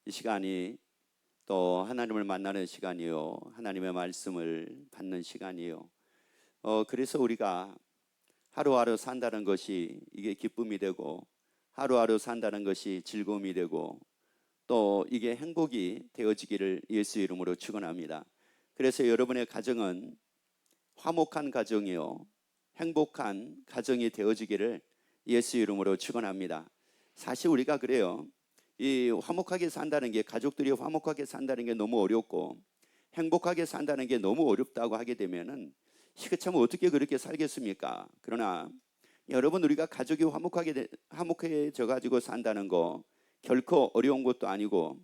이 시간이 또 하나님을 만나는 시간이요, 하나님의 말씀을 받는 시간이요. 그래서 우리가 하루하루 산다는 것이 이게 기쁨이 되고, 하루하루 산다는 것이 즐거움이 되고, 또 이게 행복이 되어지기를 예수 이름으로 축원합니다. 그래서 여러분의 가정은 화목한 가정이요, 행복한 가정이 되어지기를 예수 이름으로 축원합니다. 사실 우리가 그래요. 이 화목하게 산다는 게, 가족들이 화목하게 산다는 게 너무 어렵고 행복하게 산다는 게 너무 어렵다고 하게 되면은 이거 참 어떻게 그렇게 살겠습니까? 그러나 여러분, 우리가 가족이 화목해져 가지고 산다는 거 결코 어려운 것도 아니고,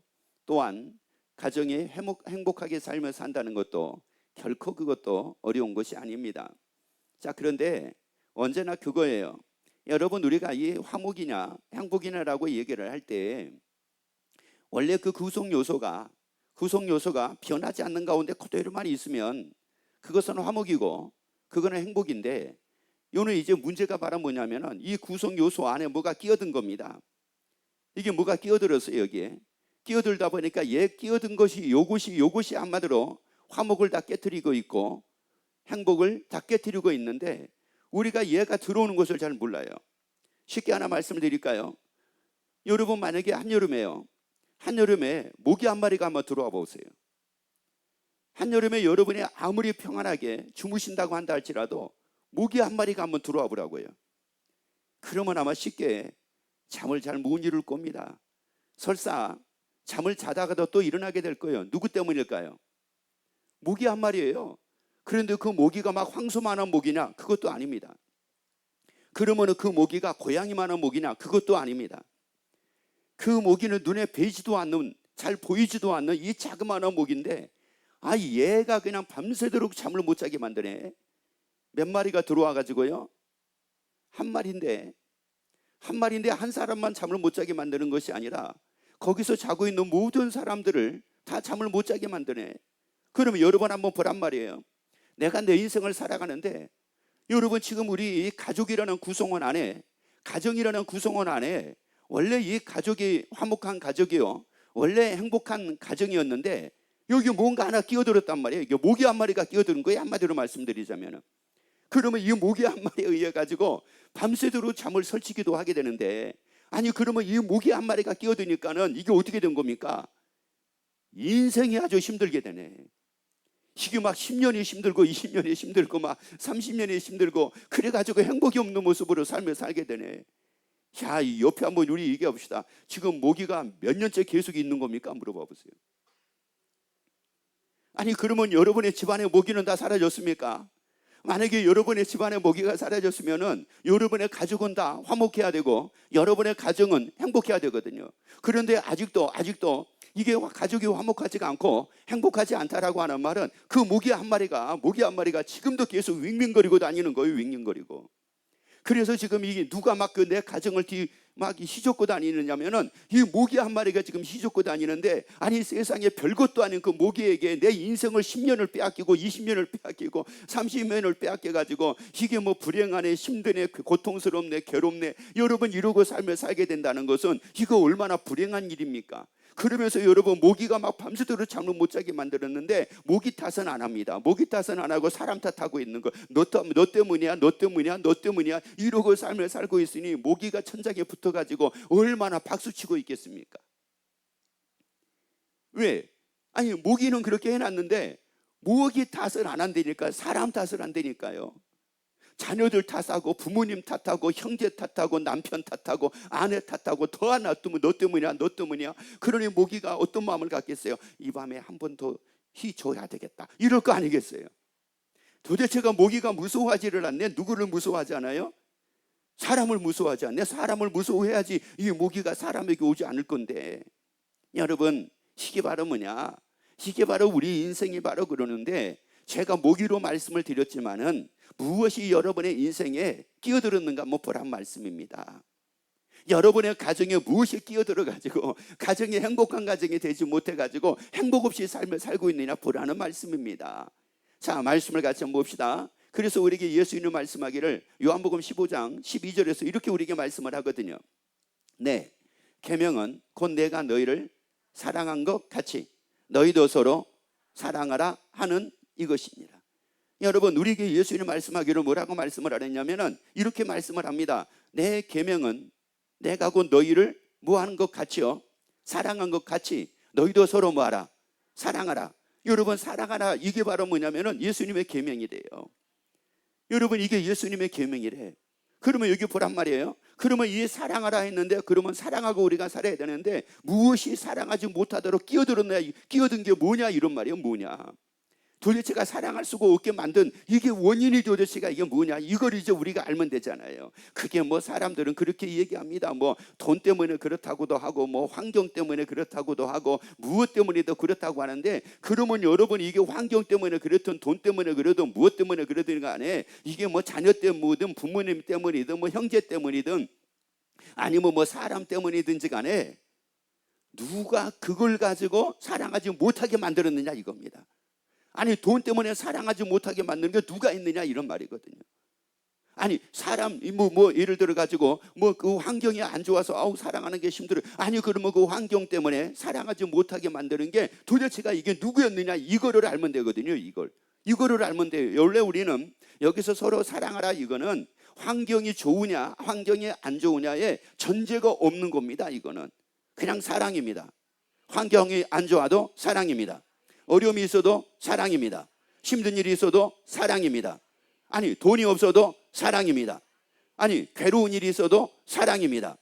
또한 가정이 행복하게 살며 산다는 것도 결코 그것도 어려운 것이 아닙니다. 자, 그런데 언제나 그거예요. 여러분, 우리가 이 화목이냐 행복이냐라고 얘기를 할 때 원래 그 구성 요소가 변하지 않는 가운데 그대로만 있으면 그것은 화목이고 그거는 행복인데, 요는 이제 문제가 바로 뭐냐면은 이 구성 요소 안에 뭐가 끼어든 겁니다. 이게 뭐가 끼어들었어요. 여기에 끼어들다 보니까 끼어든 것이 요것이 한마디로 화목을 다 깨뜨리고 있고 행복을 다 깨뜨리고 있는데, 우리가 얘가 들어오는 것을 잘 몰라요. 쉽게 하나 말씀을 드릴까요? 여러분, 만약에 한여름에 모기 한 마리가 한번 들어와 보세요. 한여름에 여러분이 아무리 평안하게 주무신다고 한다 할지라도 모기 한 마리가 한번 들어와 보라고요. 그러면 아마 쉽게 잠을 잘 못 이룰 겁니다. 설사 잠을 자다가도 또 일어나게 될 거예요. 누구 때문일까요? 모기 한 마리예요. 그런데 그 모기가 막 황소만한 모기냐? 그것도 아닙니다. 그러면 그 모기가 고양이만한 모기냐? 그것도 아닙니다. 그 모기는 눈에 뵈지도 않는, 잘 보이지도 않는 이 자그마한 모기인데, 얘가 그냥 밤새도록 잠을 못 자게 만드네. 몇 마리가 들어와 가지고요, 한 마리인데 한 사람만 잠을 못 자게 만드는 것이 아니라 거기서 자고 있는 모든 사람들을 다 잠을 못 자게 만드네. 그러면 여러분 한번 보란 말이에요. 내가 내 인생을 살아가는데, 여러분 지금 우리 이 가족이라는 구성원 안에, 가정이라는 구성원 안에 원래 이 가족이 화목한 가족이요, 원래 행복한 가정이었는데 여기 뭔가 하나 끼어들었단 말이에요. 이게 모기 한 마리가 끼어드는 거예요. 한마디로 말씀드리자면. 그러면 이 모기 한 마리에 의해 가지고 밤새도록 잠을 설치기도 하게 되는데, 그러면 이 모기 한 마리가 끼어드니까는 이게 어떻게 된 겁니까? 인생이 아주 힘들게 되네. 이게 막 10년이 힘들고 20년이 힘들고 막 30년이 힘들고 그래가지고 행복이 없는 모습으로 삶을 살게 되네. 자, 이 옆에 한번 우리 얘기해 봅시다. 지금 모기가 몇 년째 계속 있는 겁니까? 물어봐 보세요. 그러면 여러분의 집안의 모기는 다 사라졌습니까? 만약에 여러분의 집안의 모기가 사라졌으면은 여러분의 가족은 다 화목해야 되고 여러분의 가정은 행복해야 되거든요. 그런데 아직도 이게 가족이 화목하지가 않고 행복하지 않다라고 하는 말은 그 모기 한 마리가 지금도 계속 윙윙거리고 다니는 거예요. 윙윙거리고. 그래서 지금 이게 누가 막 내 가정을 막 휘젓고 다니느냐면은 이 모기 한 마리가 지금 휘젓고 다니는데, 세상에 별것도 아닌 그 모기에게 내 인생을 10년을 빼앗기고 20년을 빼앗기고 30년을 빼앗겨 가지고 이게 뭐 불행하네, 힘드네, 고통스럽네, 괴롭네, 여러분 이러고 삶을 살게 된다는 것은 이거 얼마나 불행한 일입니까? 그러면서 여러분, 모기가 막 밤새도록 잠을 못 자게 만들었는데 모기 탓은 안 합니다. 모기 탓은 안 하고 사람 탓하고 있는 거. 너 때문이야 이러고 삶을 살고 있으니 모기가 천장에 붙어가지고 얼마나 박수치고 있겠습니까? 왜? 모기는 그렇게 해놨는데 모기 탓을 안 한다니까. 사람 탓을 한다니까요. 자녀들 탓하고 부모님 탓하고 형제 탓하고 남편 탓하고 아내 탓하고 더 하나 뜨면 너 때문이야. 그러니 모기가 어떤 마음을 갖겠어요? 이 밤에 한 번 더 휘줘야 되겠다, 이럴 거 아니겠어요? 도대체가 모기가 무서워하지를 않네. 누구를 무서워하지 않아요? 사람을 무서워하지 않네. 사람을 무서워해야지 이 모기가 사람에게 오지 않을 건데. 여러분, 이게 바로 뭐냐? 이게 바로 우리 인생이 바로 그러는데, 제가 모기로 말씀을 드렸지만은 무엇이 여러분의 인생에 끼어들었는가 한번 보란 말씀입니다. 여러분의 가정에 무엇이 끼어들어 가지고 가정이 행복한 가정이 되지 못해 가지고 행복 없이 삶을 살고 있느냐 보라는 말씀입니다. 자, 말씀을 같이 한번 봅시다. 그래서 우리에게 예수님은 말씀하기를, 요한복음 15장 12절에서 이렇게 우리에게 말씀을 하거든요. 네, 계명은 곧 내가 너희를 사랑한 것 같이 너희도 서로 사랑하라 하는 이것입니다. 여러분, 우리에게 예수님이 말씀하기를 뭐라고 말씀을 하랬냐면은 이렇게 말씀을 합니다. 내 계명은 내가 곧 너희를 뭐하는 것 같이요, 사랑한 것 같이 너희도 서로 뭐하라, 사랑하라. 여러분, 사랑하라, 이게 바로 뭐냐면은 예수님의 계명이래요. 여러분, 이게 예수님의 계명이래. 그러면 여기 보란 말이에요. 그러면 이 사랑하라 했는데, 그러면 사랑하고 우리가 살아야 되는데 무엇이 사랑하지 못하도록 끼어들었냐, 끼어든 게 뭐냐, 이런 말이에요. 뭐냐, 도대체가 사랑할 수가 없게 만든 이게 원인이 도대체가 이게 뭐냐, 이걸 이제 우리가 알면 되잖아요. 그게 뭐 사람들은 그렇게 얘기합니다. 뭐 돈 때문에 그렇다고도 하고, 뭐 환경 때문에 그렇다고도 하고, 무엇 때문에도 그렇다고 하는데, 그러면 여러분, 이게 환경 때문에 그렇든 돈 때문에 그러든 무엇 때문에 그러든 간에 이게 뭐 자녀 때문이든 부모님 때문이든 뭐 형제 때문이든 아니면 뭐 사람 때문이든지 간에 누가 그걸 가지고 사랑하지 못하게 만들었느냐 이겁니다. 아니, 돈 때문에 사랑하지 못하게 만드는 게 누가 있느냐, 이런 말이거든요. 아니, 사람 뭐 예를 들어 가지고 뭐 그 환경이 안 좋아서 아우 사랑하는 게 힘들어. 아니, 그러면 그 환경 때문에 사랑하지 못하게 만드는 게 도대체가 이게 누구였느냐, 이거를 알면 되거든요. 이거를 알면 돼요. 원래 우리는 여기서 서로 사랑하라, 이거는 환경이 좋으냐 환경이 안 좋으냐에 전제가 없는 겁니다. 이거는 그냥 사랑입니다. 환경이 안 좋아도 사랑입니다. 어려움이 있어도 사랑입니다. 힘든 일이 있어도 사랑입니다. 아니, 돈이 없어도 사랑입니다. 아니, 괴로운 일이 있어도 사랑입니다.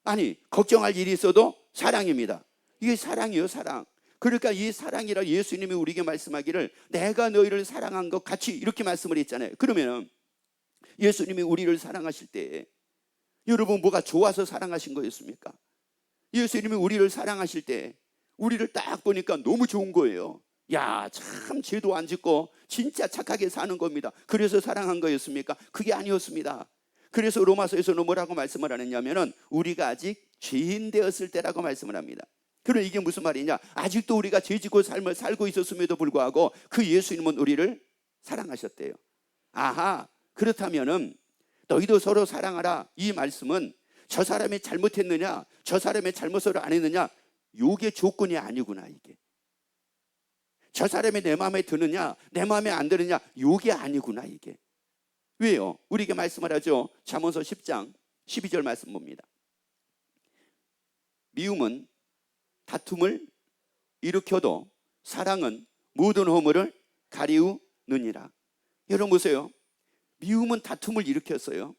아니, 걱정할 일이 있어도 사랑입니다. 이게 사랑이에요, 사랑. 그러니까 이 사랑이라 예수님이 우리에게 말씀하기를 내가 너희를 사랑한 것 같이, 이렇게 말씀을 했잖아요. 그러면 예수님이 우리를 사랑하실 때 여러분, 뭐가 좋아서 사랑하신 거였습니까? 예수님이 우리를 사랑하실 때 우리를 딱 보니까 너무 좋은 거예요. 야, 참 죄도 안 짓고 진짜 착하게 사는 겁니다. 그래서 사랑한 거였습니까? 그게 아니었습니다. 그래서 로마서에서는 뭐라고 말씀을 하느냐면은 우리가 아직 죄인 되었을 때라고 말씀을 합니다. 그럼 이게 무슨 말이냐? 아직도 우리가 죄짓고 삶을 살고 있었음에도 불구하고 그 예수님은 우리를 사랑하셨대요. 아하, 그렇다면은 너희도 서로 사랑하라, 이 말씀은 저 사람이 잘못했느냐, 저 사람의 잘못을 안 했느냐, 요게 조건이 아니구나. 이게 저 사람이 내 마음에 드느냐 내 마음에 안 드느냐, 요게 아니구나. 이게 왜요? 우리에게 말씀을 하죠. 잠언서 10장 12절 말씀 봅니다. 미움은 다툼을 일으켜도 사랑은 모든 허물을 가리우느니라. 여러분 보세요. 미움은 다툼을 일으켰어요.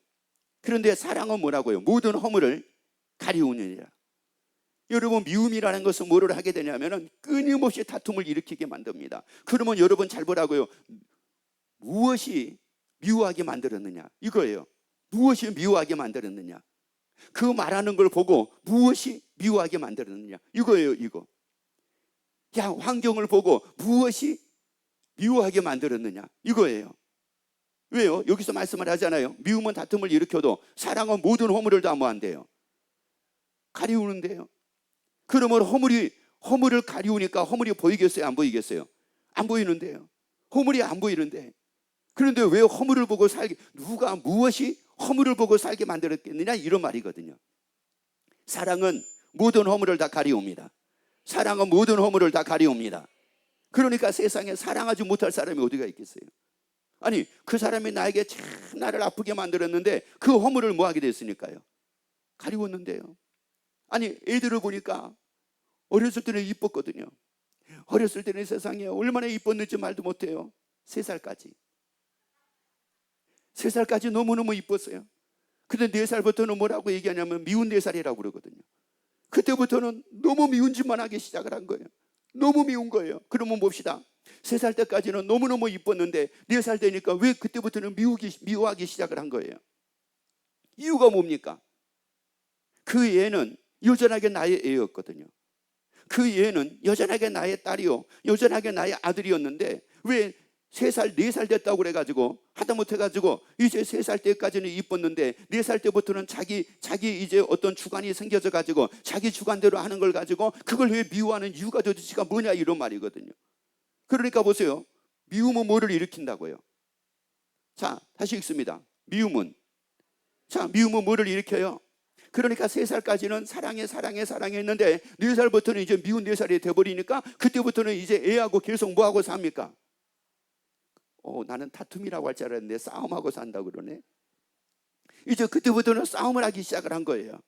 그런데 사랑은 뭐라고요? 모든 허물을 가리우느니라. 여러분, 미움이라는 것은 뭐를 하게 되냐면 끊임없이 다툼을 일으키게 만듭니다. 그러면 여러분 잘 보라고요. 무엇이 미워하게 만들었느냐, 이거예요. 무엇이 미워하게 만들었느냐, 그 말하는 걸 보고 무엇이 미워하게 만들었느냐, 이거예요. 이거. 야, 환경을 보고 무엇이 미워하게 만들었느냐, 이거예요. 왜요? 여기서 말씀을 하잖아요. 미움은 다툼을 일으켜도 사랑은 모든 허물을 다 뭐 한대요? 가리우는데요. 그러면 허물을 가리우니까 허물이 보이겠어요? 안 보이겠어요? 안 보이는데요. 허물이 안 보이는데, 그런데 왜 허물을 보고 살게, 누가 무엇이 허물을 보고 살게 만들었겠느냐, 이런 말이거든요. 사랑은 모든 허물을 다 가리웁니다. 사랑은 모든 허물을 다 가리웁니다. 그러니까 세상에 사랑하지 못할 사람이 어디가 있겠어요? 아니, 그 사람이 나에게 참 나를 아프게 만들었는데 그 허물을 뭐 하게 됐으니까요? 가리웠는데요. 아니, 애들을 보니까 어렸을 때는 이뻤거든요. 어렸을 때는 세상에 얼마나 이뻤는지 말도 못해요. 3살까지 너무너무 이뻤어요. 근데 4살부터는 뭐라고 얘기하냐면 미운 4살이라고 그러거든요. 그때부터는 너무 미운 짓만 하기 시작을 한 거예요. 너무 미운 거예요. 그러면 봅시다. 3살 때까지는 너무너무 이뻤는데 4살 되니까 왜 그때부터는 미워하기 시작을 한 거예요? 이유가 뭡니까? 그 애는 여전하게 나의 애였거든요. 그 애는 여전하게 나의 딸이요, 여전하게 나의 아들이었는데 왜 3살, 4살 됐다고 그래가지고 하다못해 가지고 이제 3살 때까지는 이뻤는데 4살 때부터는 자기 이제 어떤 주관이 생겨져 가지고 자기 주관대로 하는 걸 가지고 그걸 왜 미워하는 이유가 도대체가 뭐냐, 이런 말이거든요. 그러니까 보세요. 미움은 뭐를 일으킨다고요? 자, 다시 읽습니다. 미움은 뭐를 일으켜요? 그러니까 3살까지는 사랑해 했는데 4살부터는 이제 미운 4살이 돼버리니까 그때부터는 이제 애하고 계속 뭐하고 삽니까? 나는 다툼이라고 할 줄 알았는데 싸움하고 산다고 그러네. 이제 그때부터는 싸움을 하기 시작을 한 거예요.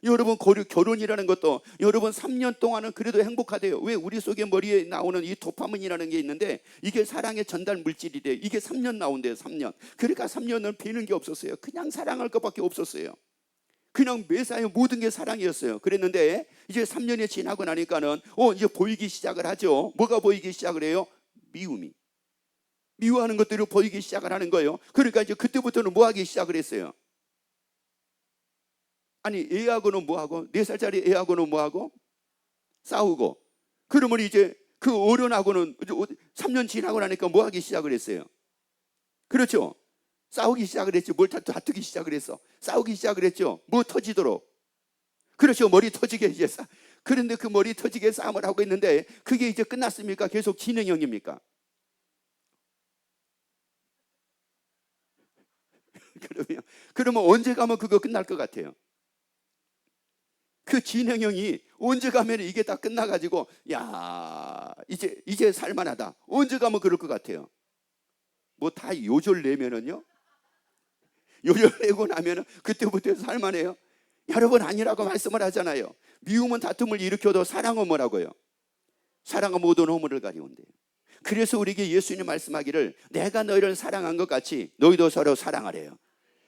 여러분, 결혼이라는 것도 여러분 3년 동안은 그래도 행복하대요. 왜? 우리 속에 머리에 나오는 이 도파민이라는 게 있는데 이게 사랑의 전달 물질이래요. 이게 3년 나온대요. 3년. 그러니까 3년은 배는 게 없었어요. 그냥 사랑할 것밖에 없었어요. 그냥 매사에 모든 게 사랑이었어요. 그랬는데 이제 3년이 지나고 나니까는 이제 보이기 시작을 하죠. 뭐가 보이기 시작을 해요? 미움이. 미워하는 것들이 보이기 시작을 하는 거예요. 그러니까 이제 그때부터는 뭐 하기 시작을 했어요? 아니, 애하고는 뭐하고 4살짜리 애하고는 뭐하고 싸우고, 그러면 이제 그 어른하고는 3년 지나고 나니까 뭐 하기 시작을 했어요? 그렇죠? 싸우기 시작을 했죠. 뭘 다투기 시작을 했어. 싸우기 시작을 했죠. 뭐 터지도록. 그렇죠. 머리 터지게 이제 그런데 그 머리 터지게 싸움을 하고 있는데 그게 이제 끝났습니까? 계속 진행형입니까? 그러면 언제 가면 그거 끝날 것 같아요? 그 진행형이 언제 가면 이게 다 끝나가지고 야 이제 살만하다. 언제 가면 그럴 것 같아요? 뭐 다 요절 내면은요? 요절 내고 나면은 그때부터 살만해요? 여러분, 아니라고 말씀을 하잖아요. 미움은 다툼을 일으켜도 사랑은 뭐라고요? 사랑은 모든 허물을 가리운대요. 그래서 우리에게 예수님이 말씀하기를 내가 너희를 사랑한 것 같이 너희도 서로 사랑하래요.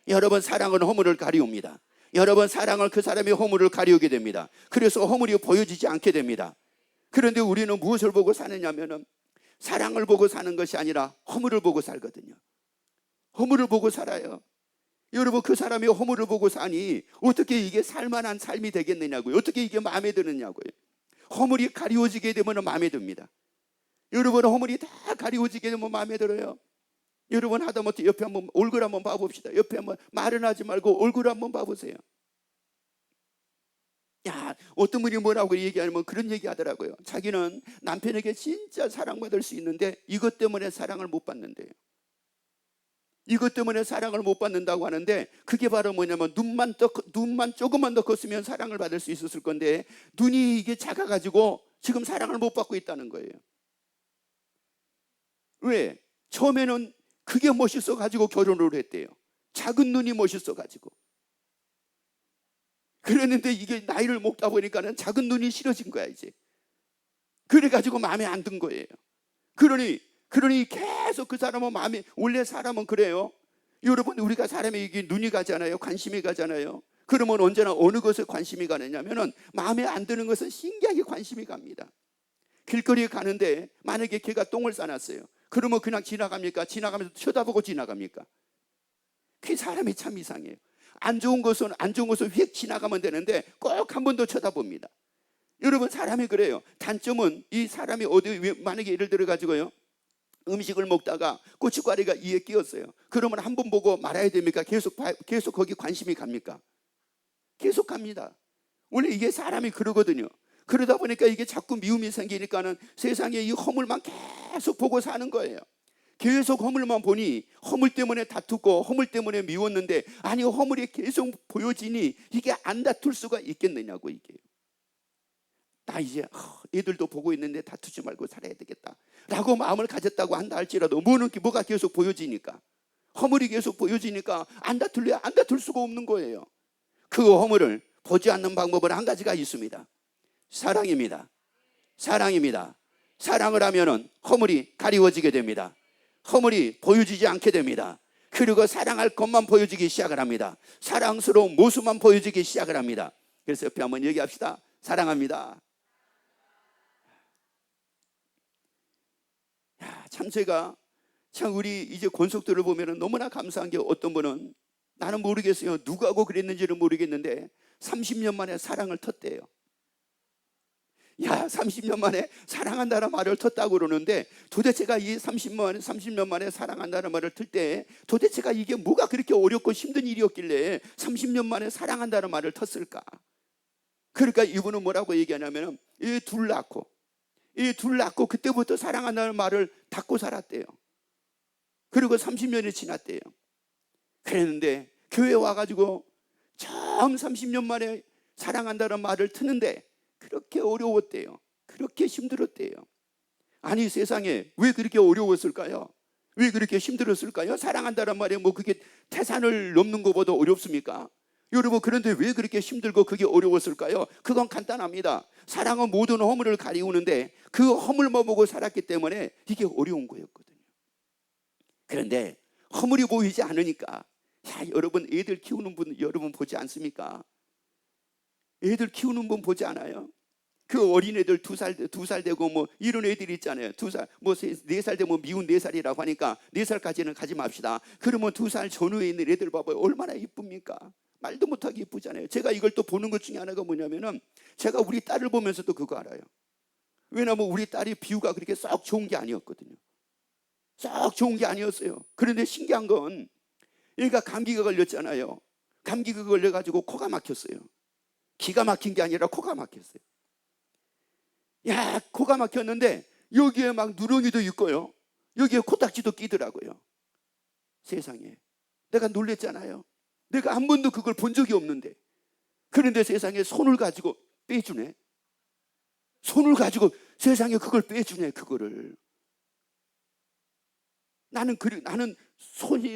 여러분, 사랑은 허물을 가리웁니다. 여러분, 사랑을 그 사람의 허물을 가리우게 됩니다. 그래서 허물이 보여지지 않게 됩니다. 그런데 우리는 무엇을 보고 사느냐면은 사랑을 보고 사는 것이 아니라 허물을 보고 살거든요. 허물을 보고 살아요. 여러분, 그 사람이 허물을 보고 사니 어떻게 이게 살만한 삶이 되겠느냐고요. 어떻게 이게 마음에 드느냐고요. 허물이 가리워지게 되면 마음에 듭니다. 여러분, 허물이 다 가리워지게 되면 마음에 들어요. 여러분, 하다못해 옆에 한번 얼굴 한번 봐봅시다. 옆에 한번 말은 하지 말고 얼굴 한번 봐보세요. 야, 어떤 분이 뭐라고 얘기하면 그런 얘기 하더라고요. 자기는 남편에게 진짜 사랑받을 수 있는데 이것 때문에 사랑을 못 받는데요. 이것 때문에 사랑을 못 받는다고 하는데 그게 바로 뭐냐면 눈만 조금만 더 컸으면 사랑을 받을 수 있었을 건데 눈이 이게 작아가지고 지금 사랑을 못 받고 있다는 거예요. 왜? 처음에는 그게 멋있어가지고 결혼을 했대요. 작은 눈이 멋있어가지고. 그랬는데 이게 나이를 먹다 보니까는 작은 눈이 싫어진 거야 이제. 그래가지고 마음에 안 든 거예요. 그러니 계속 그 사람은 마음에, 원래 사람은 그래요. 여러분, 우리가 사람에게 눈이 가잖아요. 관심이 가잖아요. 그러면 언제나 어느 것에 관심이 가느냐면은 마음에 안 드는 것은 신기하게 관심이 갑니다. 길거리에 가는데 만약에 걔가 똥을 싸놨어요. 그러면 그냥 지나갑니까? 지나가면서 쳐다보고 지나갑니까? 그 사람이 참 이상해요. 안 좋은 것은 휙 지나가면 되는데 꼭 한 번 더 쳐다봅니다. 여러분, 사람이 그래요. 단점은 이 사람이 만약에 예를 들어 가지고요, 음식을 먹다가 고춧가루가 이에 끼었어요. 그러면 한 번 보고 말아야 됩니까? 계속 거기 관심이 갑니까? 계속 갑니다. 원래 이게 사람이 그러거든요. 그러다 보니까 이게 자꾸 미움이 생기니까는 세상에 이 허물만 계속 보고 사는 거예요. 계속 허물만 보니 허물 때문에 다투고 허물 때문에 미웠는데, 아니, 허물이 계속 보여지니 이게 안 다툴 수가 있겠느냐고. 이게 나 이제 애들도 보고 있는데 다투지 말고 살아야 되겠다 라고 마음을 가졌다고 한다 할지라도 뭐가 계속 보여지니까, 허물이 계속 보여지니까 안 다툴 수가 없는 거예요. 그 허물을 보지 않는 방법은 한 가지가 있습니다. 사랑입니다. 사랑입니다. 사랑을 하면은 허물이 가리워지게 됩니다. 허물이 보여지지 않게 됩니다. 그리고 사랑할 것만 보여지기 시작을 합니다. 사랑스러운 모습만 보여지기 시작을 합니다. 그래서 옆에 한번 얘기합시다. 사랑합니다. 참 우리 이제 권속들을 보면 너무나 감사한 게, 어떤 분은 나는 모르겠어요. 누가 하고 그랬는지는 모르겠는데 30년 만에 사랑을 텄대요. 야, 30년 만에 사랑한다는 말을 텄다고 그러는데 도대체가 이 30년 만에 사랑한다는 말을 틀 때 도대체가 이게 뭐가 그렇게 어렵고 힘든 일이었길래 30년 만에 사랑한다는 말을 텄을까? 그러니까 이분은 뭐라고 얘기하냐면 이 둘 낳고 그때부터 사랑한다는 말을 닫고 살았대요. 그리고 30년이 지났대요. 그랬는데 교회 와가지고 처음 30년 만에 사랑한다는 말을 듣는데 그렇게 어려웠대요. 그렇게 힘들었대요. 아니 세상에 왜 그렇게 어려웠을까요? 왜 그렇게 힘들었을까요? 사랑한다는 말에 뭐 그게 태산을 넘는 것보다 어렵습니까? 여러분 그런데 왜 그렇게 힘들고 그게 어려웠을까요? 그건 간단합니다. 사랑은 모든 허물을 가리우는데 그 허물만 보고 살았기 때문에 이게 어려운 거였거든요. 그런데 허물이 보이지 않으니까 여러분 애들 키우는 분 여러분 보지 않습니까? 애들 키우는 분 보지 않아요? 그 어린애들 2살 되고 뭐 이런 애들이 있잖아요. 2살 뭐 4살 되면 미운 4살이라고 하니까 4살까지는 가지 맙시다. 그러면 2살 전후에 있는 애들 봐봐요. 얼마나 이쁩니까? 말도 못하게 이쁘잖아요. 제가 이걸 또 보는 것 중에 하나가 뭐냐면은 제가 우리 딸을 보면서도 그거 알아요. 왜냐하면 우리 딸이 비유가 그렇게 썩 좋은 게 아니었거든요. 썩 좋은 게 아니었어요. 그런데 신기한 건 얘가 감기가 걸렸잖아요. 감기가 걸려가지고 코가 막혔어요. 기가 막힌 게 아니라 코가 막혔어요. 야, 코가 막혔는데 여기에 막 누렁이도 있고요. 여기에 코딱지도 끼더라고요. 세상에. 내가 놀랬잖아요. 내가 한 번도 그걸 본 적이 없는데. 그런데 세상에 손을 가지고 빼주네. 손을 가지고 세상에 그걸 빼주네, 그거를. 나는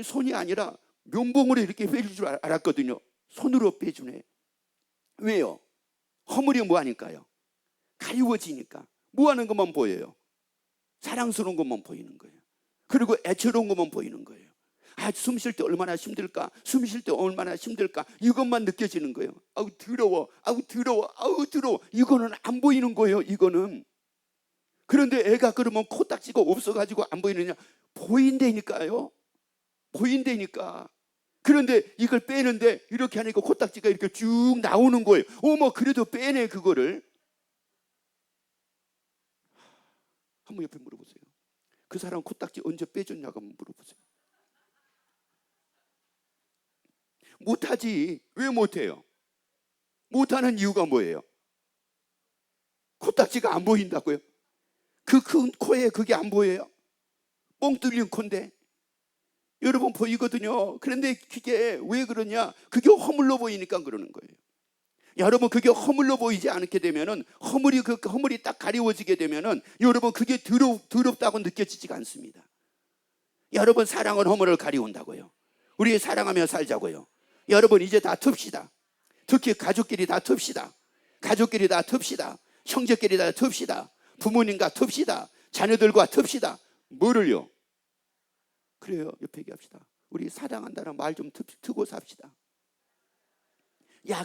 손이 아니라 면봉으로 이렇게 빼줄 줄 알았거든요. 손으로 빼주네. 왜요? 허물이 뭐 하니까요? 가리워지니까 뭐 하는 것만 보여요. 사랑스러운 것만 보이는 거예요. 그리고 애처로운 것만 보이는 거예요. 숨 쉴 때 얼마나 힘들까? 숨 쉴 때 얼마나 힘들까? 이것만 느껴지는 거예요. 아우 더러워, 아우 더러워, 아우 더러워. 이거는 안 보이는 거예요. 이거는. 그런데 애가 그러면 코딱지가 없어가지고 안 보이느냐? 보인다니까요. 보인다니까. 그런데 이걸 빼는데 이렇게 하니까 코딱지가 이렇게 쭉 나오는 거예요. 어머 그래도 빼네 그거를. 한번 옆에 물어보세요. 그 사람 코딱지 언제 빼줬냐고 한번 물어보세요. 못하지. 왜 못해요? 못하는 이유가 뭐예요? 코딱지가 안 보인다고요? 그 큰 코에 그게 안 보여요? 뻥 뚫린 코인데 여러분 보이거든요. 그런데 그게 왜 그러냐? 그게 허물로 보이니까 그러는 거예요. 여러분 그게 허물로 보이지 않게 되면은 허물이 딱 가리워지게 되면은 여러분 그게 더럽다고 느껴지지가 않습니다. 여러분 사랑은 허물을 가리운다고요. 우리 사랑하며 살자고요. 여러분 이제 다 틉시다. 특히 가족끼리 다 틉시다. 가족끼리 다 틉시다. 형제끼리 다 틉시다. 부모님과 틉시다. 자녀들과 틉시다. 뭐를요? 그래요. 옆에 얘기합시다. 우리 사랑한다는 말 좀 트고 삽시다.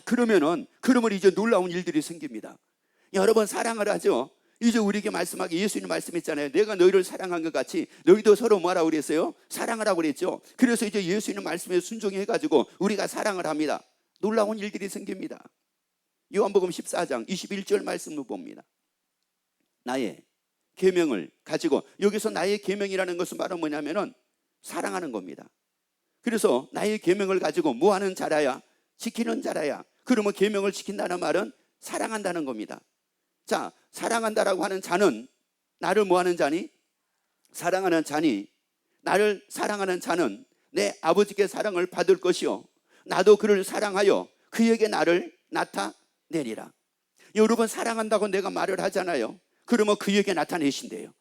그러면 이제 놀라운 일들이 생깁니다. 여러분 사랑을 하죠. 이제 우리에게 말씀하기 예수님 말씀했잖아요. 내가 너희를 사랑한 것 같이 너희도 서로 뭐라고 그랬어요? 사랑을 하고 그랬죠. 그래서 이제 예수님 말씀에 순종해가지고 우리가 사랑을 합니다. 놀라운 일들이 생깁니다. 요한복음 14장 21절 말씀을 봅니다. 나의 계명을 가지고, 여기서 나의 계명이라는 것은 바로 뭐냐면은 사랑하는 겁니다. 그래서 나의 계명을 가지고 뭐 하는 자라야? 지키는 자라야. 그러면 계명을 지킨다는 말은 사랑한다는 겁니다. 자, 사랑한다라고 하는 자는 나를 뭐 하는 자니? 사랑하는 자니, 나를 사랑하는 자는 내 아버지께 사랑을 받을 것이요 나도 그를 사랑하여 그에게 나를 나타내리라. 여러분 사랑한다고 내가 말을 하잖아요. 그러면 그에게 나타내신대요.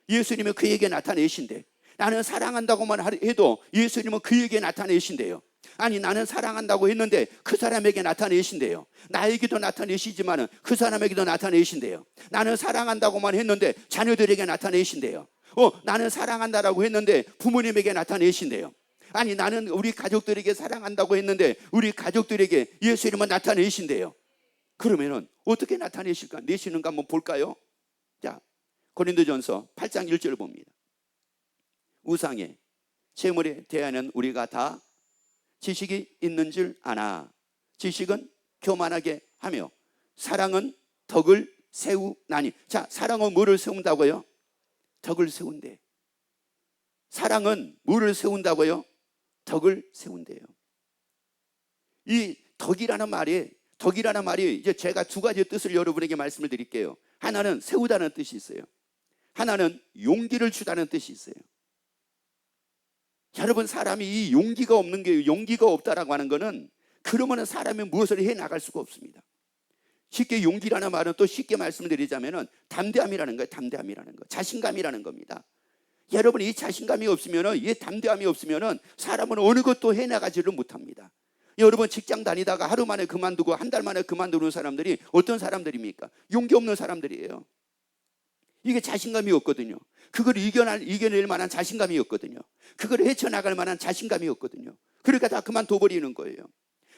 예수님은 그에게 나타내신대. 나는 사랑한다고만 해도 예수님은 그에게 나타내신대요. 아니 나는 사랑한다고 했는데 그 사람에게 나타내신대요. 나에게도 나타내시지만 그 사람에게도 나타내신대요. 나는 사랑한다고만 했는데 자녀들에게 나타내신대요. 나는 사랑한다라고 했는데 부모님에게 나타내신대요. 아니 나는 우리 가족들에게 사랑한다고 했는데 우리 가족들에게 예수님은 나타내신대요. 그러면은 어떻게 나타내실까? 내시는가 한번 볼까요? 자, 고린도전서 8장 1절 봅니다. 우상의 재물에 대하여는 우리가 다 지식이 있는 줄 아나 지식은 교만하게 하며 사랑은 덕을 세우나니. 자, 사랑은 뭐를 세운다고요? 덕을 세운대. 사랑은 뭐를 세운다고요? 덕을 세운대요. 이 덕이라는 말이 이제 제가 두 가지 뜻을 여러분에게 말씀을 드릴게요. 하나는 세우다는 뜻이 있어요. 하나는 용기를 주다는 뜻이 있어요. 여러분 사람이 이 용기가 없다라고 하는 거는 그러면 사람이 무엇을 해 나갈 수가 없습니다. 쉽게 용기라는 말은 또 쉽게 말씀드리자면 담대함이라는 거예요. 담대함이라는 거, 자신감이라는 겁니다. 여러분, 이 자신감이 없으면, 이 담대함이 없으면 사람은 어느 것도 해나가지를 못합니다. 여러분, 직장 다니다가 하루 만에 그만두고 한 달 만에 그만두는 사람들이 어떤 사람들입니까? 용기 없는 사람들이에요. 이게 자신감이 없거든요. 그걸 이겨낼 만한 자신감이 없거든요. 그걸 헤쳐나갈 만한 자신감이 없거든요. 그러니까 다 그만둬버리는 거예요.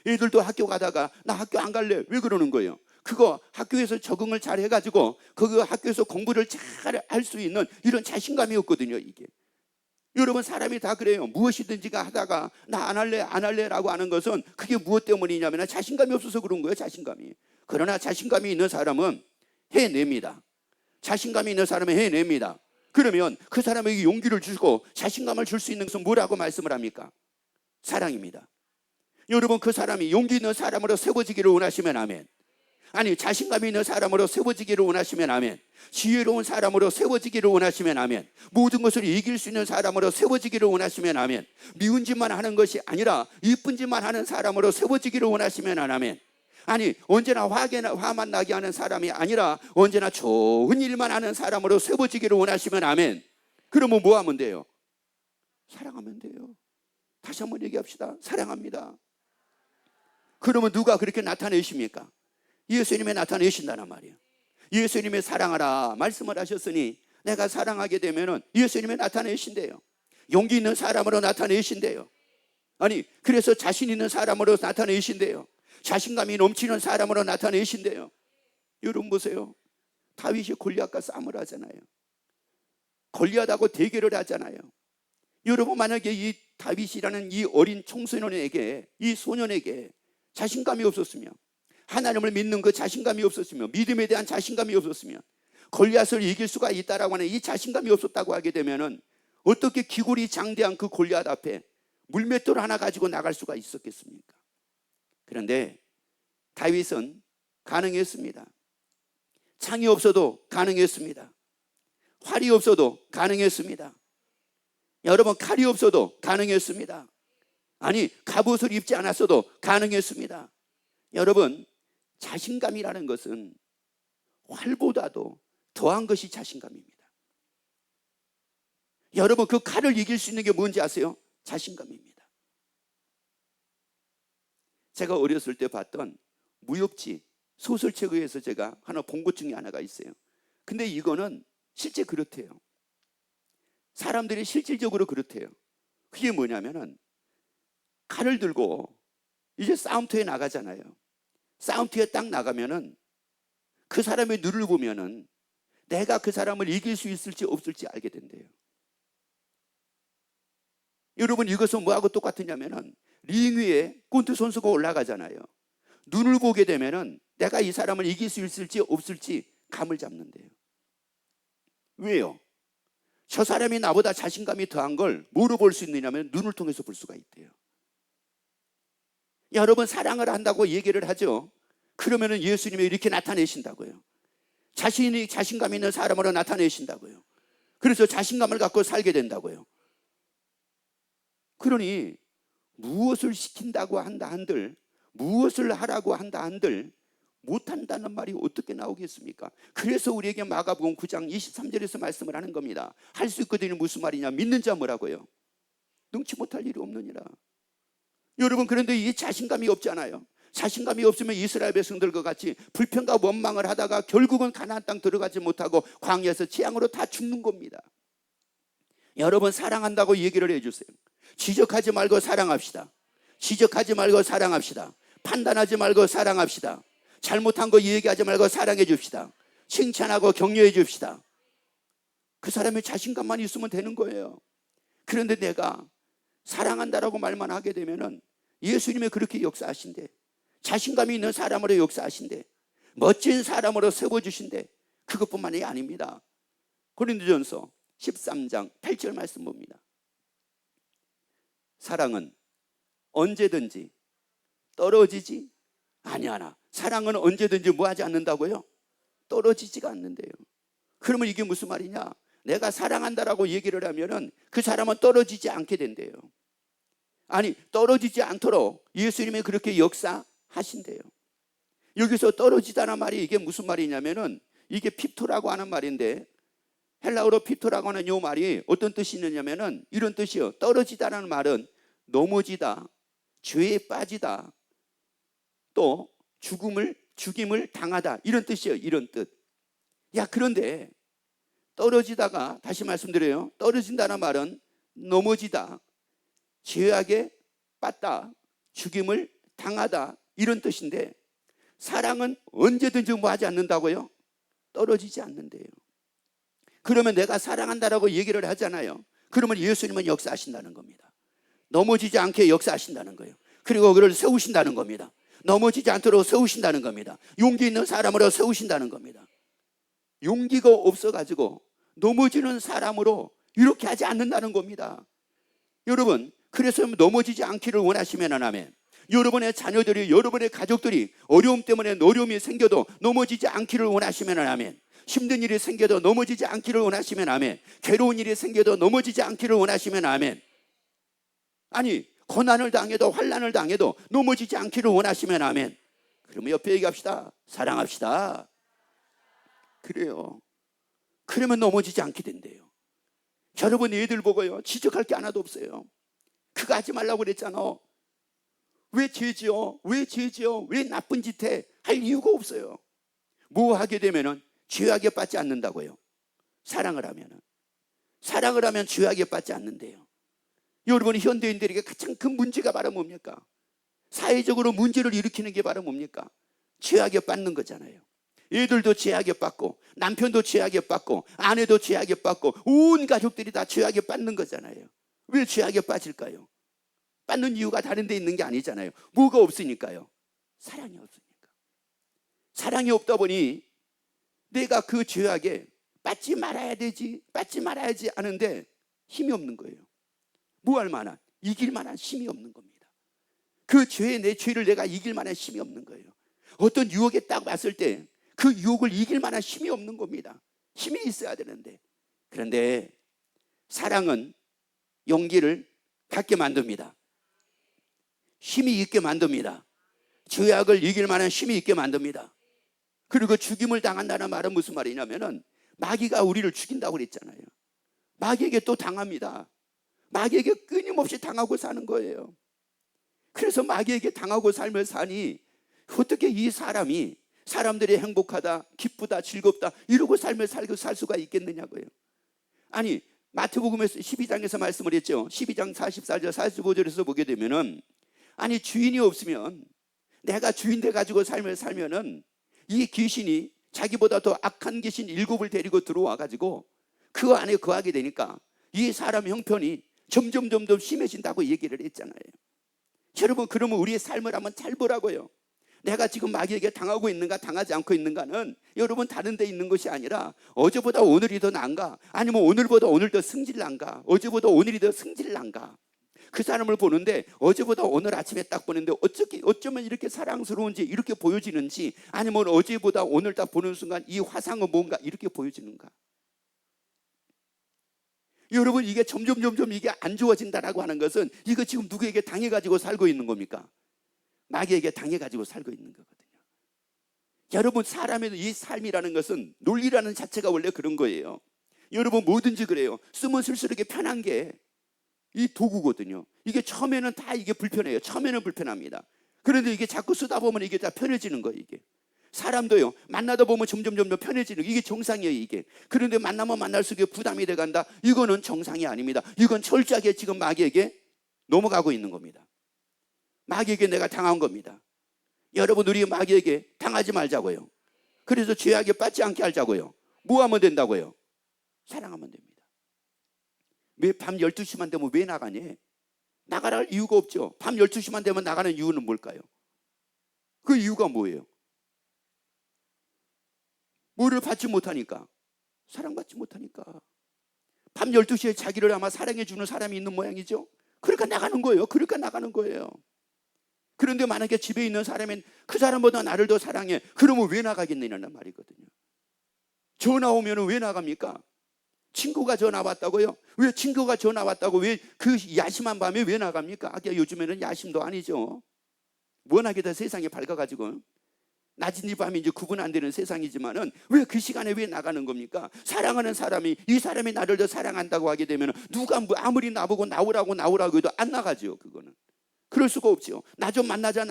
애들도 학교 가다가 나 학교 안 갈래. 왜 그러는 거예요? 그거 학교에서 적응을 잘 해가지고 그 학교에서 공부를 잘 할 수 있는 이런 자신감이 없거든요. 이게 여러분, 사람이 다 그래요. 무엇이든지가 하다가 나 안 할래 라고 하는 것은 그게 무엇 때문이냐면 자신감이 없어서 그런 거예요. 자신감이. 그러나 자신감이 있는 사람은 해냅니다. 자신감이 있는 사람은 해냅니다. 그러면 그 사람에게 용기를 주고 자신감을 줄 수 있는 것은 뭐라고 말씀을 합니까? 사랑입니다. 여러분, 그 사람이 용기 있는 사람으로 세워지기를 원하시면 아멘. 아니, 자신감 있는 사람으로 세워지기를 원하시면 아멘. 지혜로운 사람으로 세워지기를 원하시면 아멘. 모든 것을 이길 수 있는 사람으로 세워지기를 원하시면 아멘. 미운 짓만 하는 것이 아니라 이쁜 짓만 하는 사람으로 세워지기를 원하시면 아멘. 아니, 언제나 화만 나게 하는 사람이 아니라 언제나 좋은 일만 하는 사람으로 세워지기를 원하시면 아멘. 그러면 뭐 하면 돼요? 사랑하면 돼요. 다시 한번 얘기합시다. 사랑합니다. 그러면 누가 그렇게 나타내십니까? 예수님이 나타내신다는 말이에요. 예수님이 사랑하라 말씀을 하셨으니 내가 사랑하게 되면은 예수님이 나타내신대요. 용기 있는 사람으로 나타내신대요. 아니, 그래서 자신 있는 사람으로 나타내신대요. 자신감이 넘치는 사람으로 나타내신대요. 여러분 보세요. 다윗이 골리앗과 싸움을 하잖아요. 골리앗하고 대결을 하잖아요. 여러분, 만약에 이 다윗이라는 이 어린 청소년에게, 이 소년에게 자신감이 없었으면, 하나님을 믿는 그 자신감이 없었으면, 믿음에 대한 자신감이 없었으면, 골리앗을 이길 수가 있다라고 하는 이 자신감이 없었다고 하게 되면은 어떻게 기골이 장대한 그 골리앗 앞에 물맷돌 하나 가지고 나갈 수가 있었겠습니까? 그런데 다윗은 가능했습니다. 창이 없어도 가능했습니다. 활이 없어도 가능했습니다. 여러분, 칼이 없어도 가능했습니다. 아니, 갑옷을 입지 않았어도 가능했습니다. 여러분, 자신감이라는 것은 활보다도 더한 것이 자신감입니다. 여러분, 그 칼을 이길 수 있는 게 뭔지 아세요? 자신감입니다. 제가 어렸을 때 봤던 무협지 소설책에서 제가 하나 본 것 중에 하나가 있어요. 근데 이거는 실제 그렇대요. 사람들이 실질적으로 그렇대요. 그게 뭐냐면은 칼을 들고 이제 싸움터에 나가잖아요. 싸움터에 딱 나가면은 그 사람의 눈을 보면은 내가 그 사람을 이길 수 있을지 없을지 알게 된대요. 여러분, 이것은 뭐하고 똑같으냐면은 링 위에 콘트 선수가 올라가잖아요. 눈을 보게 되면은 내가 이 사람을 이길 수 있을지 없을지 감을 잡는데요. 왜요? 저 사람이 나보다 자신감이 더한 걸 뭐로 볼 수 있느냐면 눈을 통해서 볼 수가 있대요. 여러분, 사랑을 한다고 얘기를 하죠. 그러면은 예수님이 이렇게 나타내신다고요. 자신감 있는 사람으로 나타내신다고요. 그래서 자신감을 갖고 살게 된다고요. 그러니 무엇을 시킨다고 한다 한들, 무엇을 하라고 한다 한들 못한다는 말이 어떻게 나오겠습니까? 그래서 우리에게 마가복음 9장 23절에서 말씀을 하는 겁니다. 할 수 있거든요. 무슨 말이냐? 믿는 자 뭐라고요? 능치 못할 일이 없느니라. 여러분, 그런데 이 자신감이 없잖아요. 자신감이 없으면 이스라엘 백성들과 같이 불평과 원망을 하다가 결국은 가나안 땅 들어가지 못하고 광야에서 재앙으로 다 죽는 겁니다. 여러분, 사랑한다고 얘기를 해주세요. 지적하지 말고 사랑합시다. 지적하지 말고 사랑합시다. 판단하지 말고 사랑합시다. 잘못한 거 얘기하지 말고 사랑해 줍시다. 칭찬하고 격려해 줍시다. 그 사람의 자신감만 있으면 되는 거예요. 그런데 내가 사랑한다라고 말만 하게 되면은 예수님이 그렇게 역사하신대. 자신감이 있는 사람으로 역사하신대. 멋진 사람으로 세워주신대. 그것뿐만이 아닙니다. 고린도전서 13장 8절 말씀 봅니다. 사랑은 언제든지 떨어지지 아니하나. 사랑은 언제든지 뭐하지 않는다고요? 떨어지지가 않는데요. 그러면 이게 무슨 말이냐? 내가 사랑한다라고 얘기를 하면은 그 사람은 떨어지지 않게 된대요. 아니, 떨어지지 않도록 예수님이 그렇게 역사하신대요. 여기서 떨어지다는 말이 이게 무슨 말이냐면은 이게 피토라고 하는 말인데, 헬라어로 피토라고 하는 이 말이 어떤 뜻이 있느냐면은 이런 뜻이요. 떨어지다라는 말은 넘어지다, 죄에 빠지다, 또 죽임을 당하다, 이런 뜻이에요. 이런 뜻. 야, 그런데 떨어지다가, 다시 말씀드려요, 떨어진다는 말은 넘어지다, 죄악에 빠다, 죽임을 당하다, 이런 뜻인데, 사랑은 언제든지 뭐 하지 않는다고요? 떨어지지 않는데요. 그러면 내가 사랑한다라고 얘기를 하잖아요. 그러면 예수님은 역사하신다는 겁니다. 넘어지지 않게 역사하신다는 거예요. 그리고 그를 세우신다는 겁니다. 넘어지지 않도록 세우신다는 겁니다. 용기 있는 사람으로 세우신다는 겁니다. 용기가 없어가지고 넘어지는 사람으로 이렇게 하지 않는다는 겁니다. 여러분, 그래서 넘어지지 않기를 원하시면 아멘. 여러분의 자녀들이, 여러분의 가족들이 어려움 때문에 어려움이 생겨도 넘어지지 않기를 원하시면 아멘. 힘든 일이 생겨도 넘어지지 않기를 원하시면 아멘. 괴로운 일이 생겨도 넘어지지 않기를 원하시면 아멘. 아니, 고난을 당해도 환난을 당해도 넘어지지 않기를 원하시면 아멘. 그러면 옆에 얘기합시다. 사랑합시다. 그래요. 그러면 넘어지지 않게 된대요. 여러분, 애들 보고요, 지적할 게 하나도 없어요. 그거 하지 말라고 그랬잖아. 왜 죄지어? 왜 죄지어? 왜 나쁜 짓 해? 할 이유가 없어요. 뭐 하게 되면은 죄악에 빠지지 않는다고요. 사랑을 하면 죄악에 빠지지 않는데요. 여러분, 현대인들에게 가장 큰 문제가 바로 뭡니까? 사회적으로 문제를 일으키는 게 바로 뭡니까? 죄악에 빠지는 거잖아요. 애들도 죄악에 빠지고, 남편도 죄악에 빠지고, 아내도 죄악에 빠지고, 온 가족들이 다 죄악에 빠지는 거잖아요. 왜 죄악에 빠질까요? 빠지는 이유가 다른 데 있는 게 아니잖아요. 뭐가 없으니까요? 사랑이 없으니까. 사랑이 없다 보니 내가 그 죄악에 빠지지 말아야지 하는데 힘이 없는 거예요. 뭐 할 만한, 이길 만한 힘이 없는 겁니다. 그 죄에, 내 죄를 내가 이길 만한 힘이 없는 거예요. 어떤 유혹에 딱 왔을 때 그 유혹을 이길 만한 힘이 없는 겁니다. 힘이 있어야 되는데. 그런데 사랑은 용기를 갖게 만듭니다. 힘이 있게 만듭니다. 죄악을 이길 만한 힘이 있게 만듭니다. 그리고 죽임을 당한다는 말은 무슨 말이냐면은 마귀가 우리를 죽인다고 그랬잖아요. 마귀에게 또 당합니다. 마귀에게 끊임없이 당하고 사는 거예요. 그래서 마귀에게 당하고 살며 사니 어떻게 이 사람들이 행복하다, 기쁘다, 즐겁다 이러고 살 수가 있겠느냐고요. 아니, 마태복음에서 12장에서 말씀을 했죠. 12장 44절 45절에서 보게 되면은, 아니, 주인이 없으면, 내가 주인 돼 가지고 살면은 이 귀신이 자기보다 더 악한 귀신 7을 데리고 들어와 가지고 그 안에 거하게 되니까 이 사람 형편이 점점 심해진다고 얘기를 했잖아요. 여러분, 그러면 우리의 삶을 한번 잘 보라고요. 내가 지금 마귀에게 당하고 있는가 당하지 않고 있는가는 여러분 다른 데 있는 것이 아니라 어제보다 오늘이 더 나은가, 아니면 오늘보다 오늘 더 승질난가, 어제보다 오늘이 더 승질난가. 그 사람을 보는데 어제보다 오늘 아침에 딱 보는데 어쩌면 이렇게 사랑스러운지 이렇게 보여지는지, 아니면 어제보다 오늘 딱 보는 순간 이 화상은 뭔가 이렇게 보여지는가. 여러분, 이게 점점 이게 안 좋아진다라고 하는 것은 이거 지금 누구에게 당해가지고 살고 있는 겁니까? 마귀에게 당해가지고 살고 있는 거거든요. 여러분, 사람의 이 삶이라는 것은, 논리라는 자체가 원래 그런 거예요. 여러분, 뭐든지 그래요. 쓰면 쓸수록 편한 게 이 도구거든요. 이게 처음에는 다 이게 불편해요. 처음에는 불편합니다. 그런데 이게 자꾸 쓰다 보면 이게 다 편해지는 거예요. 이게 사람도요, 만나다 보면 점점 편해지는, 이게 정상이에요. 이게. 그런데 만나면 만날수록 부담이 돼간다, 이거는 정상이 아닙니다. 이건 철저하게 지금 마귀에게 넘어가고 있는 겁니다. 마귀에게 내가 당한 겁니다. 여러분, 우리 마귀에게 당하지 말자고요. 그래서 죄악에 빠지지 않게 하자고요. 뭐 하면 된다고요? 사랑하면 됩니다. 왜 밤 12시만 되면 왜 나가니? 나가라 할 이유가 없죠. 밤 12시만 되면 나가는 이유는 뭘까요? 그 이유가 뭐예요? 뭐를 받지 못하니까? 사랑받지 못하니까. 밤 12시에 자기를 아마 사랑해 주는 사람이 있는 모양이죠. 그러니까 나가는 거예요. 그런데 만약에 집에 있는 사람은 그 사람보다 나를 더 사랑해, 그러면 왜 나가겠느냐는 말이거든요. 전화 오면 왜 나갑니까? 친구가 전화 왔다고요? 왜 친구가 전화 왔다고 왜 그 야심한 밤에 왜 나갑니까? 요즘에는 야심도 아니죠. 워낙에 다 세상이 밝아가지고 낮인지 밤인지 구분 안 되는 세상이지만은 왜 그 시간에 왜 나가는 겁니까? 사랑하는 사람이, 이 사람이 나를 더 사랑한다고 하게 되면 누가 아무리 나보고 나오라고 해도 안 나가죠. 그거는 그럴 수가 없죠. 나 좀 만나자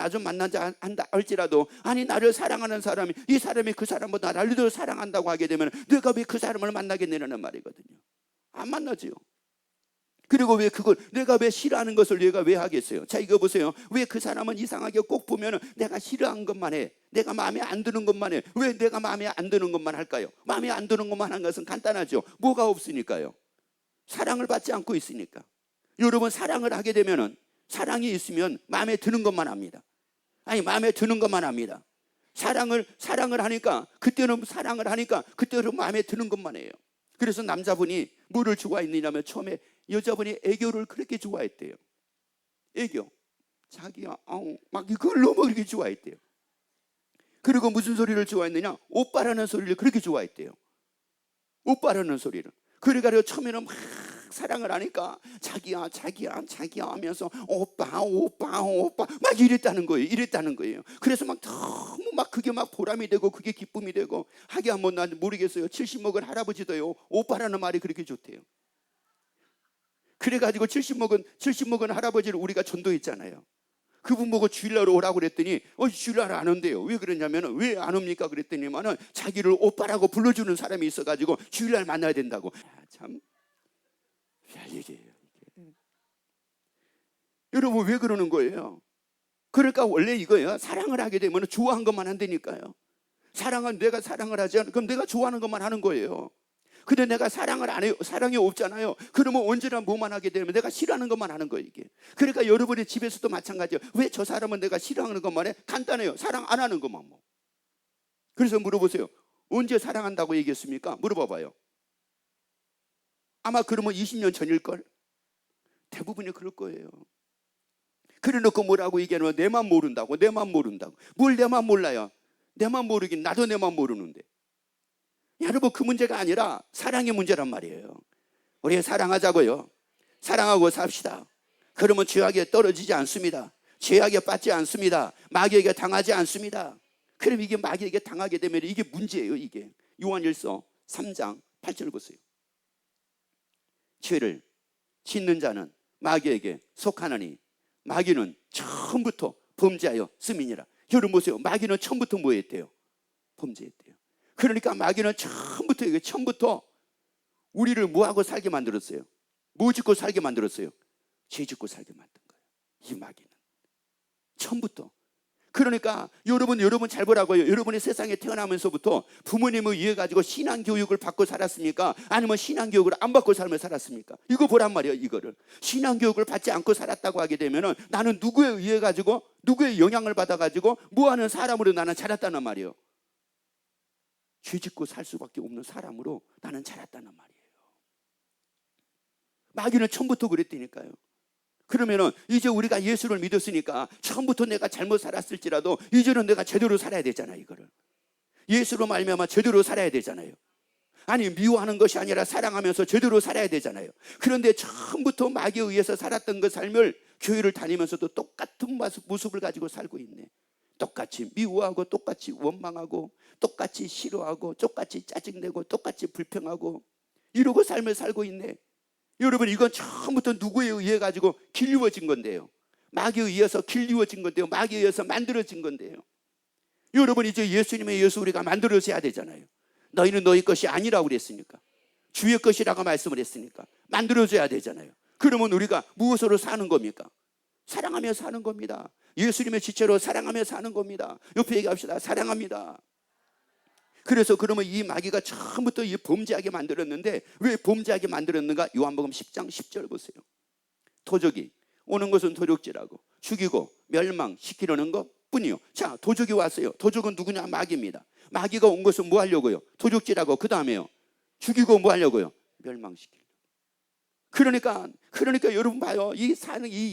한다 할지라도, 아니 나를 사랑하는 사람이, 이 사람이 그 사람보다 나를 더 사랑한다고 하게 되면 내가 왜 그 사람을 만나겠느냐는 말이거든요. 안 만나지요. 그리고 왜 그걸, 내가 왜 싫어하는 것을 내가 왜 하겠어요? 자, 이거 보세요. 왜 그 사람은 이상하게 꼭 보면 내가 싫어한 것만 해, 내가 마음에 안 드는 것만 해. 왜 내가 마음에 안 드는 것만 할까요? 마음에 안 드는 것만 한 것은 간단하죠. 뭐가 없으니까요? 사랑을 받지 않고 있으니까. 여러분, 사랑을 하게 되면은, 사랑이 있으면 마음에 드는 것만 합니다. 아니, 마음에 드는 것만 합니다. 사랑을 하니까, 그때는 사랑을 하니까 그때는 마음에 드는 것만 해요. 그래서 남자분이 뭐를 좋아했느냐면, 처음에 여자분이 애교를 그렇게 좋아했대요. 애교. 자기가 막 이걸 너무 그렇게 좋아했대요. 그리고 무슨 소리를 좋아했느냐? 오빠라는 소리를 그렇게 좋아했대요. 오빠라는 소리를. 그래가지고 처음에는 막 사랑을 하니까 자기야 하면서 오빠 막 이랬다는 거예요. 그래서 막 너무 막 그게 막 보람이 되고 그게 기쁨이 되고, 하게 한번 난 모르겠어요. 70 먹은 할아버지도요, 오빠라는 말이 그렇게 좋대요. 그래가지고 70 먹은 할아버지를 우리가 전도했잖아요. 그분 보고 주일날 오라고 그랬더니 주일날 안 온대요. 왜 그러냐면, 왜 안 옵니까 그랬더니만은 자기를 오빠라고 불러주는 사람이 있어가지고 주일날 만나야 된다고. 참 얘기예요. 여러분, 왜 그러는 거예요? 그러니까 원래 이거예요. 사랑을 하게 되면 좋아한 것만 한다니까요. 내가 사랑을 하지 않으면 그럼 내가 좋아하는 것만 하는 거예요. 근데 내가 사랑을 안 해요. 사랑이 없잖아요. 그러면 언제나 뭐만 하게 되면 내가 싫어하는 것만 하는 거예요, 이게. 그러니까 여러분의 집에서도 마찬가지예요. 왜 저 사람은 내가 싫어하는 것만 해? 간단해요. 사랑 안 하는 것만 뭐. 그래서 물어보세요. 언제 사랑한다고 얘기했습니까? 물어봐봐요. 아마 그러면 20년 전일걸? 대부분이 그럴 거예요. 그래 놓고 뭐라고 얘기하면 내만 모른다고. 뭘 내만 몰라요? 내만 모르긴 나도 내만 모르는데. 여러분, 그 문제가 아니라 사랑의 문제란 말이에요. 우리 사랑하자고요. 사랑하고 삽시다. 그러면 죄악에 떨어지지 않습니다. 죄악에 빠지지 않습니다. 마귀에게 당하지 않습니다. 그럼 이게 마귀에게 당하게 되면 이게 문제예요. 이게 요한일서 3장 8절 보세요. 죄를 짓는 자는 마귀에게 속하나니 마귀는 처음부터 범죄하여 씀이니라. 여러분 보세요. 마귀는 처음부터 뭐 했대요? 범죄했대요. 그러니까 마귀는 처음부터 우리를 뭐하고 살게 만들었어요? 뭐 짓고 살게 만들었어요? 죄 짓고 살게 만든 거예요. 이 마귀는 처음부터. 그러니까 여러분 잘 보라고요. 여러분이 세상에 태어나면서부터 부모님을 위해 가지고 신앙교육을 받고 살았습니까? 아니면 신앙교육을 안 받고 살며 살았습니까? 이거 보란 말이에요. 이거를 신앙교육을 받지 않고 살았다고 하게 되면은 나는 누구에 의해 가지고, 누구의 영향을 받아 가지고 뭐하는 사람으로 나는 자랐다는 말이에요. 죄 짓고 살 수밖에 없는 사람으로 나는 자랐다는 말이에요. 마귀는 처음부터 그랬다니까요. 그러면은 이제 우리가 예수를 믿었으니까 처음부터 내가 잘못 살았을지라도 이제는 내가 제대로 살아야 되잖아요. 이거를 예수로 말미암아 제대로 살아야 되잖아요. 아니, 미워하는 것이 아니라 사랑하면서 제대로 살아야 되잖아요. 그런데 처음부터 마귀에 의해서 살았던 그 삶을 교회를 다니면서도 똑같은 모습을 가지고 살고 있네. 똑같이 미워하고, 똑같이 원망하고, 똑같이 싫어하고, 똑같이 짜증내고, 똑같이 불평하고, 이러고 삶을 살고 있네. 여러분, 이건 처음부터 누구에 의해 가지고 길리워진 건데요. 마귀에 의해서 길리워진 건데요. 마귀에 의해서 만들어진 건데요. 여러분, 이제 예수님의 의해서 우리가 만들어져야 되잖아요. 너희는 너희 것이 아니라고 그랬으니까, 주의 것이라고 말씀을 했으니까 만들어져야 되잖아요. 그러면 우리가 무엇으로 사는 겁니까? 사랑하며 사는 겁니다. 예수님의 지체로 사랑하며 사는 겁니다. 옆에 얘기합시다. 사랑합니다. 그래서 그러면 이 마귀가 처음부터 이 범죄하게 만들었는데, 왜 범죄하게 만들었는가? 요한복음 10장 10절 보세요. 도적이 오는 것은 도적질하고 죽이고 멸망시키려는 것 뿐이요. 자, 도적이 왔어요. 도적은 누구냐? 마귀입니다. 마귀가 온 것은 뭐 하려고요? 도적질하고, 그 다음에요, 죽이고 뭐 하려고요? 멸망시키려고. 그러니까 여러분 봐요. 이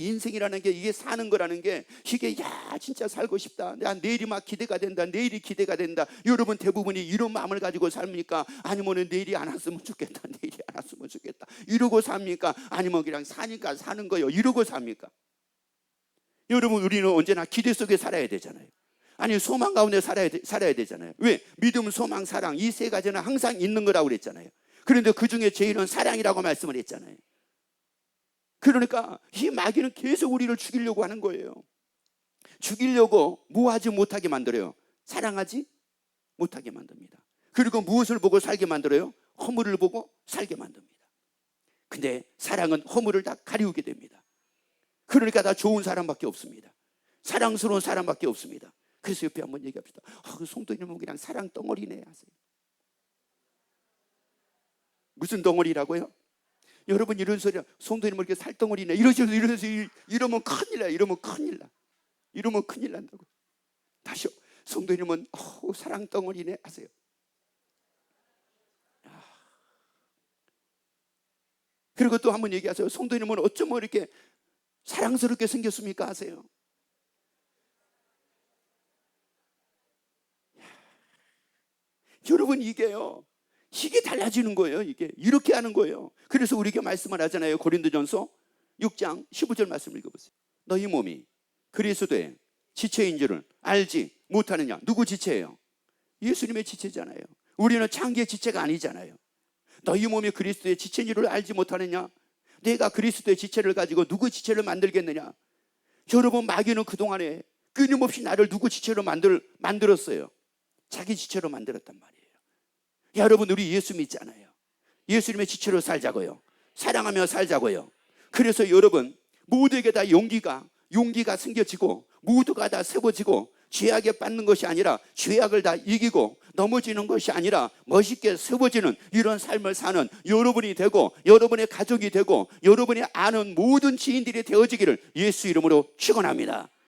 인생이라는 게, 이게 사는 거라는 게, 이게 야 진짜 살고 싶다, 야 내일이 막 기대가 된다, 내일이 기대가 된다. 여러분 대부분이 이런 마음을 가지고 삽니까? 아니면 내일이 안 왔으면 좋겠다, 내일이 안 왔으면 좋겠다 이러고 삽니까? 아니면 그냥 사니까 사는 거요 이러고 삽니까? 여러분, 우리는 언제나 기대 속에 살아야 되잖아요. 아니, 소망 가운데 살아야 되잖아요. 왜? 믿음, 소망, 사랑, 이 세 가지는 항상 있는 거라고 그랬잖아요. 그런데 그 중에 제일은 사랑이라고 말씀을 했잖아요. 그러니까 이 마귀는 계속 우리를 죽이려고 하는 거예요. 죽이려고 뭐 하지 못하게 만들어요? 사랑하지 못하게 만듭니다. 그리고 무엇을 보고 살게 만들어요? 허물을 보고 살게 만듭니다. 근데 사랑은 허물을 다 가리우게 됩니다. 그러니까 다 좋은 사람밖에 없습니다. 사랑스러운 사람밖에 없습니다. 그래서 옆에 한번 얘기합시다. 그 송도님은 그냥 사랑 덩어리네 하세요. 무슨 덩어리라고요? 여러분, 이런 소리, 송도님은 이렇게 살덩어리네 이러면 큰일 나요. 이러면 큰일 난다고. 다시요. 송도님은 사랑 덩어리네 하세요. 그리고 또 한번 얘기하세요. 송도님은 어쩜 이렇게 사랑스럽게 생겼습니까 하세요. 여러분, 이게 달라지는 거예요. 이게 이렇게 하는 거예요. 그래서 우리에게 말씀을 하잖아요. 고린도전서 6장 15절 말씀 읽어보세요. 너희 몸이 그리스도의 지체인 줄을 알지 못하느냐. 누구 지체예요? 예수님의 지체잖아요. 우리는 창기의 지체가 아니잖아요. 너희 몸이 그리스도의 지체인 줄을 알지 못하느냐. 내가 그리스도의 지체를 가지고 누구 지체를 만들겠느냐. 여러분, 마귀는 그동안에 끊임없이 나를 누구 지체로 만들었어요. 자기 지체로 만들었단 말이에요. 여러분, 우리 예수 믿잖아요. 예수님의 지체로 살자고요. 사랑하며 살자고요. 그래서 여러분, 모두에게 다 용기가 생겨지고, 모두가 다 세워지고, 죄악에 빠는 것이 아니라 죄악을 다 이기고 넘어지는 것이 아니라 멋있게 세워지는 이런 삶을 사는 여러분이 되고, 여러분의 가족이 되고, 여러분이 아는 모든 지인들이 되어지기를 예수 이름으로 축원합니다.